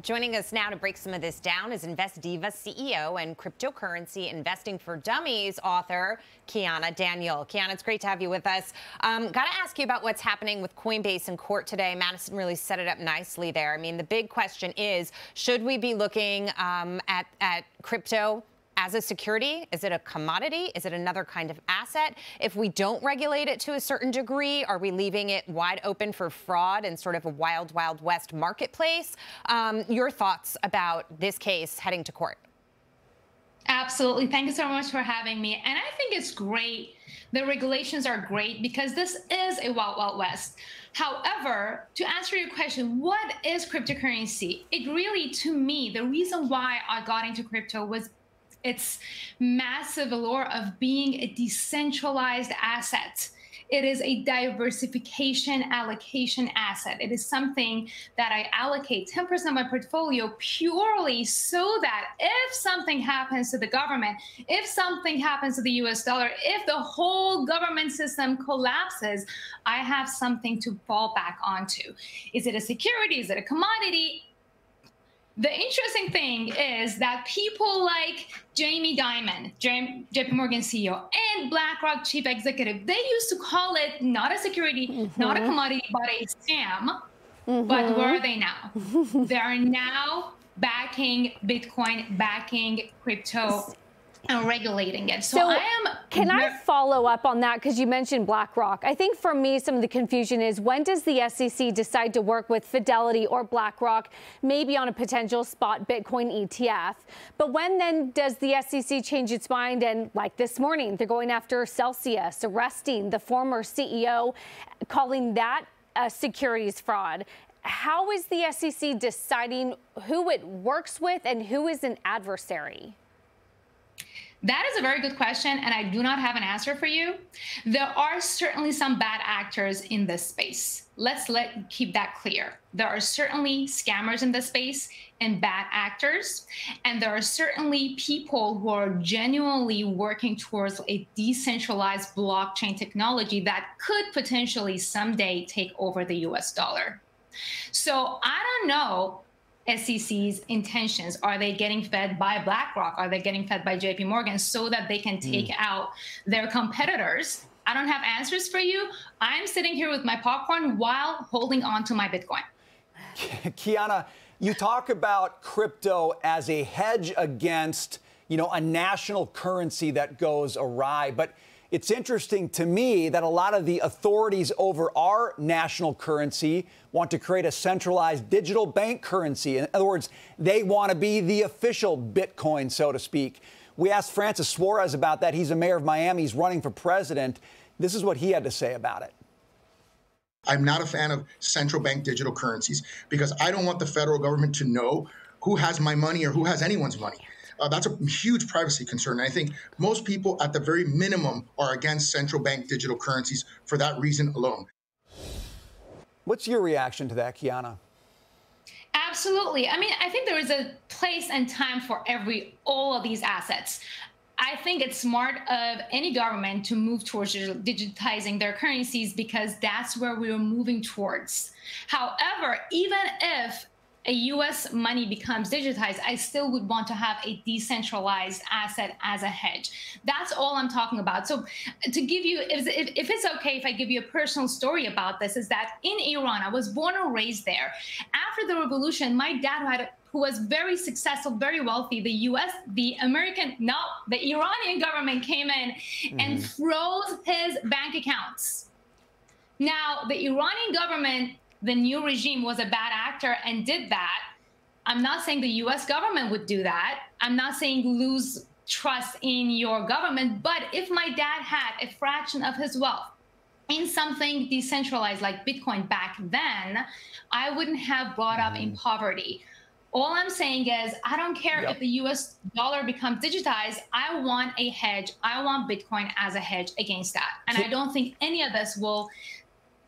Joining us now to break some of this down is Diva CEO and cryptocurrency investing for dummies author Kiana Danial. Kiana, it's great to have you with us. Got to ask you about what's happening with Coinbase in court today. Madison really set it up nicely there. I mean, the big question is, should we be looking at crypto as a security? Is it a commodity? Is it another kind of asset? If we don't regulate it to a certain degree, are we leaving it wide open for fraud and sort of a wild, wild west marketplace? Your thoughts about this case heading to court? Absolutely. Thank you so much for having me. And I think it's great. The regulations are great because this is a wild, wild west. However, to answer your question, what is cryptocurrency? It really, to me, the reason why I got into crypto was its massive allure of being a decentralized asset. It is a diversification allocation asset. It is something that I allocate 10% of my portfolio purely so that if something happens to the government, if something happens to the US dollar, if the whole government system collapses, I have something to fall back onto. Is it a security? Is it a commodity? The interesting thing is that people like Jamie Dimon, JP Morgan CEO, and BlackRock chief executive, they used to call it not a security, not a commodity, but a scam. But where are they now? They are now backing Bitcoin, backing crypto, and regulating it. Can I follow up on that? Because you mentioned BlackRock. I think for me, some of the confusion is, when does the SEC decide to work with Fidelity or BlackRock, maybe on a potential spot Bitcoin ETF? But when then does the SEC change its mind? And like this morning, they're going after Celsius, arresting the former CEO, calling that a securities fraud. How is the SEC deciding who it works with and who is an adversary? That is a very good question, and I do not have an answer for you. There are certainly some bad actors in this space. Let's keep that clear. There are certainly scammers in this space and bad actors, and there are certainly people who are genuinely working towards a decentralized blockchain technology that could potentially someday take over the US dollar. So I don't know SEC's intentions. Are they getting fed by BlackRock? Are they getting fed by JP Morgan so that they can take out their competitors? I don't have answers for you. I'm sitting here with my popcorn while holding on to my Bitcoin. Kiana, you talk about crypto as a hedge against, a national currency that goes awry. But it's interesting to me that a lot of the authorities over our national currency want to create a centralized digital bank currency. In other words, they want to be the official Bitcoin, so to speak. We asked Francis Suarez about that. He's a mayor of Miami. He's running for president. This is what he had to say about it. I'm not a fan of central bank digital currencies because I don't want the federal government to know who has my money or who has anyone's money. That's a huge privacy concern. And I think most people, at the very minimum, are against central bank digital currencies for that reason alone. What's your reaction to that, Kiana? Absolutely. I mean, I think there is a place and time for all of these assets. I think it's smart of any government to move towards digitizing their currencies because that's where we're moving towards. However, even if a U.S. money becomes digitized, I still would want to have a decentralized asset as a hedge. That's all I'm talking about. So to give you, if it's okay if I give you a personal story about this, is that in Iran, I was born and raised there. After the revolution, my dad, who was very successful, very wealthy, the Iranian government came in and froze his bank accounts. Now, the Iranian government, the new regime, was a bad actor and did that. I'm not saying the US government would do that. I'm not saying lose trust in your government. But if my dad had a fraction of his wealth in something decentralized like Bitcoin back then, I wouldn't have brought up in poverty. All I'm saying is, I don't care if the US dollar becomes digitized. I want a hedge. I want Bitcoin as a hedge against that. And I don't think any of this will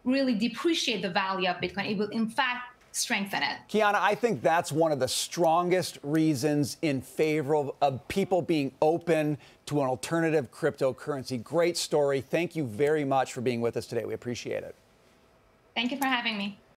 really depreciate the value of Bitcoin. It will, in fact, strengthen it. Kiana, I think that's one of the strongest reasons in favor of people being open to an alternative cryptocurrency. Great story. Thank you very much for being with us today. We appreciate it. Thank you for having me.